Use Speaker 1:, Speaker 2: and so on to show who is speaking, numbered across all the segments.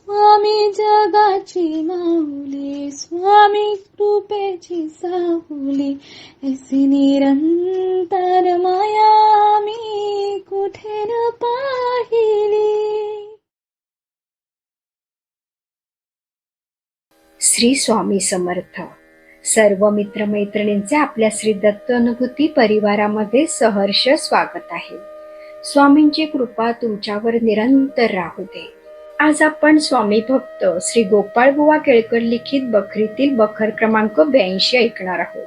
Speaker 1: स्वामी जगाची माऊली, स्वामी कृपेची साहुली, ऐसी निरंतर माया मी कुठे न पाहिली.
Speaker 2: श्री स्वामी समर्थ. सर्व मित्रमैत्रिणींचे आपल्या श्री दत्त अनुभूती परिवारामध्ये सहर्ष स्वागत आहे. स्वामींची कृपा तुमच्यावर निरंतर राहू दे. आज आपण स्वामी भक्त श्री गोपाळ बुवा केळकर लिखित बखरीतील बखर क्रमांक 82 ऐकणार आहोत.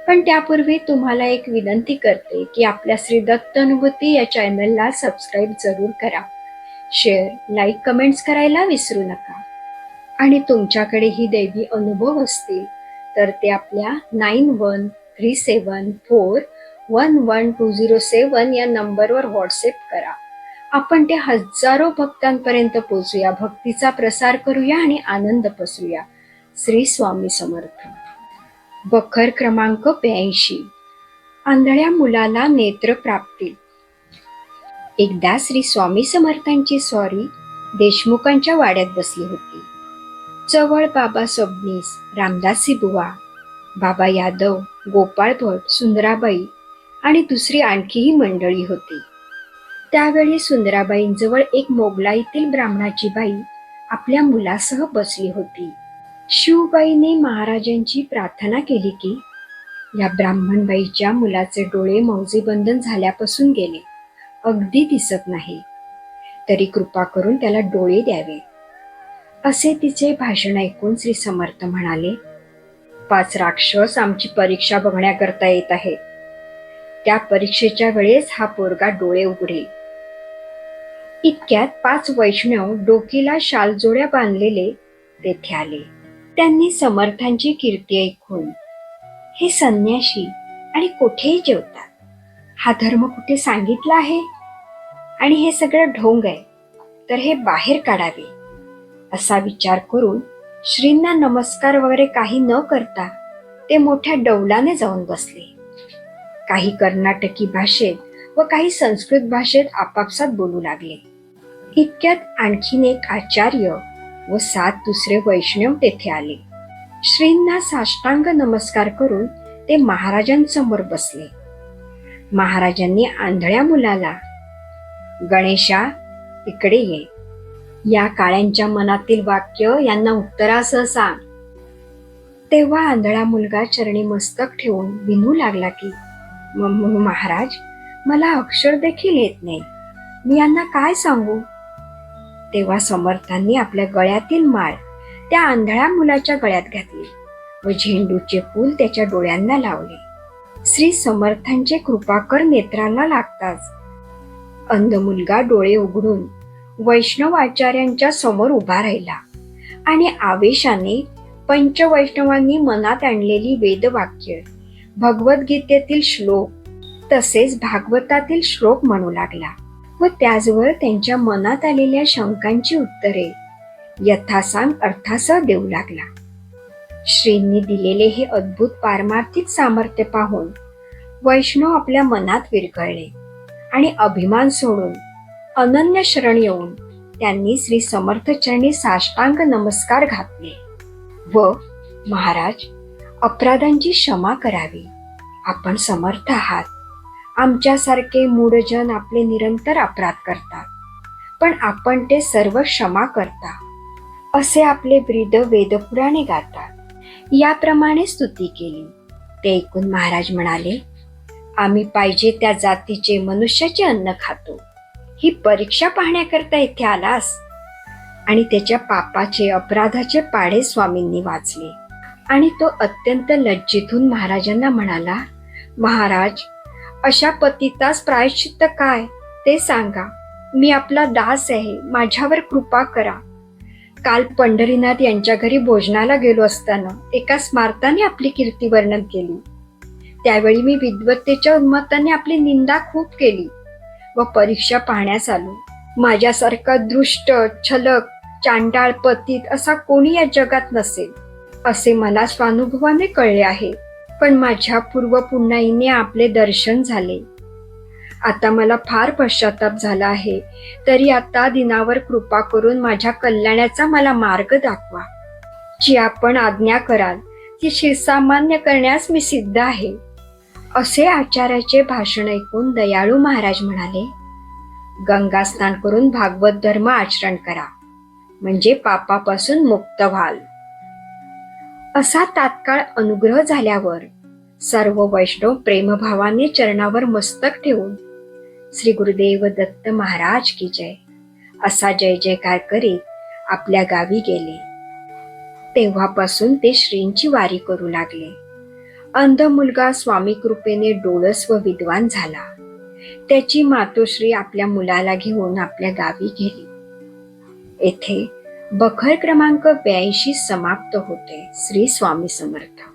Speaker 2: पण त्यापूर्वी तुम्हाला एक विनंती करते की आपल्या श्री दत्त अनुभूती या चॅनलला सबस्क्राईब जरूर करा. शेअर, लाईक, कमेंट्स करायला विसरू नका. आणि तुमच्याकडेही दैवी अनुभव असतील तर ते आपल्या 9137411207 या नंबरवर व्हॉट्सअप करा. आपण ते हजारो भक्तांपर्यंत पोहोचूया, भक्तीचा प्रसार करूया आणि आनंद पसरूया. श्री स्वामी समर्थ. बखर क्रमांक 82. आंधळ्या मुलाला नेत्र प्राप्ती. एकदा श्री स्वामी समर्थांची स्वारी देशमुखांच्या वाड्यात बसली होती. जवळ बाबा सबनीस, रामदासी बुवा, बाबा यादव, गोपाळ भट, सुंदराबाई आणि दुसरी आणखीही मंडळी होती. त्यावेळी सुंदराबाईंजवळ एक मोगलाईतील ब्राह्मणाची बाई आपल्या मुलासह बसली होती. शिवबाईने महाराजांची प्रार्थना केली की या ब्राह्मणबाईच्या मुलाचे डोळे मौजेबंधन झाल्यापासून गेले, अगदी दिसत नाही, तरी कृपा करून त्याला डोळे द्यावे. असे तिचे भाषण ऐकून श्री समर्थ म्हणाले, 5 राक्षस आमची परीक्षा बघण्याकरता येत आहे. त्या परीक्षेच्या वेळेस हा पोरगा डोळे उघडेल. इतक्यात 5 वैष्णव डोकीला शालजोड्या बांधलेले तेथे आले. त्यांनी समर्थांची कीर्ती ऐकून, हे संन्याशी आणि कुठेही जेवतात, हा धर्म कुठे सांगितला आहे? आणि हे सगळं ढोंग आहे, तर हे बाहेर काढावे असा विचार करून श्रींना नमस्कार वगैरे काही न करता ते मोठ्या डौलाने जाऊन बसले. काही कर्नाटकी भाषेत व काही संस्कृत भाषेत आपापसात बोलू लागले. इतक्यात आणखीन एक आचार्य व 7 दुसरे वैष्णव तेथे आले. श्रींना साष्टांग नमस्कार करून ते महाराजांसमोर बसले. महाराजांनी आंधळ्या मुलाला, गणेशा इकडे ये, या काळ्यांच्या मनातील वाक्य यांना उत्तरासह सांग. तेव्हा आंधळा मुलगा चरणी मस्तक ठेवून विनू लागला की महाराज, मला अक्षर देखील येत नाही, मी यांना काय सांगू? तेव्हा समर्थांनी आपल्या गळ्यातील माळ त्या आंधळ्या मुलाच्या गळ्यात घातली व झेंडूचे फूल त्याच्या डोळ्यांना लावले. श्री समर्थांचे कृपाकर नेत्राला लागताच अंध मुलगा डोळे उघडून वैष्णव आचार्यांच्या समोर उभा राहिला आणि आवेशाने पंचवैष्णवांनी मनात आणलेली वेदवाक्य, भगवद्गीतेतील श्लोक तसेच भागवतातील श्लोक म्हणू लागला व त्याचवर त्यांच्या मनात आलेल्या शंकांची उत्तरे यथासांग अर्थासह देऊ लागला. श्रींनी दिलेले हे अद्भुत पारमार्थिक सामर्थ्य पाहून वैष्णव आपल्या मनात विरघळले आणि अभिमान सोडून अनन्य शरण येऊन त्यांनी श्री समर्थ चरणी साष्टांग नमस्कार घातले व महाराज, अपराधांची क्षमा करावी, आपण समर्थ आहात. आमच्यासारखे मूढजन आपले निरंतर अपराध करतात, पण आपण ते सर्व क्षमा करता असे आपले ब्रीद वेदपुराणे गातात. याप्रमाणे स्तुती केली. ते ऐकून महाराज म्हणाले, आम्ही पाहिजे त्या जातीचे मनुष्याचे अन्न खातो. ही परीक्षा पाहण्याकरता इथे आलास? आणि त्याच्या पापाचे अपराधाचे पाढे स्वामींनी वाचले आणि तो अत्यंत लज्जित होऊन महाराजांना म्हणाला, महाराज, अशा पतितास प्रायश्चित्त काय ते सांगा. मी आपला दास आहे, माझ्यावर कृपा करा. काल पंढरीनाथ यांच्या घरी भोजनाला गेलो असताना एका स्मार्ताने आपली कीर्ती वर्णन केली. त्यावेळी मी विद्वत्तेच्या उन्मत्ताने आपली निंदा खूप केली व परीक्षा पाहण्यास आलो. माझ्यासारखा दृष्ट, छलक, चांडाळ, पतित असा कोणी या जगात नसेल असे मला स्वानुभवाने कळले आहे. पण माझ्या पूर्व पुण्याईने आपले दर्शन झाले आता मला फार पश्चाताप झाला आहे, तरी आता दिनावर कृपा करून माझ्या कल्याणाचा मला मार्ग दाखवा. जी आपण आज्ञा कराल ती शिवसामान्य करण्यास मी सिद्ध आहे. असे आचार्याचे भाषण ऐकून दयाळू महाराज म्हणाले, गंगा स्नान करून भागवत धर्म आचरण करा, म्हणजे पापापासून मुक्त व्हाल. असा तात्काळ अनुग्रह झाल्यावर सर्व वैष्णव प्रेमभावाने चरणावर मस्तक ठेवून श्री गुरुदेव दत्त महाराज की जय असा जय जयकार करीत आपल्या गावी गेले. तेव्हापासून ते श्रींची वारी करू लागले. अंध मुलगा स्वामी कृपेने डोळस व विद्वान झाला. त्याची मातोश्री आपल्या मुलाला घेऊन आपल्या गावी गेली. येथे बखर क्रमांक 82 समाप्त होते. श्री स्वामी समर्थ.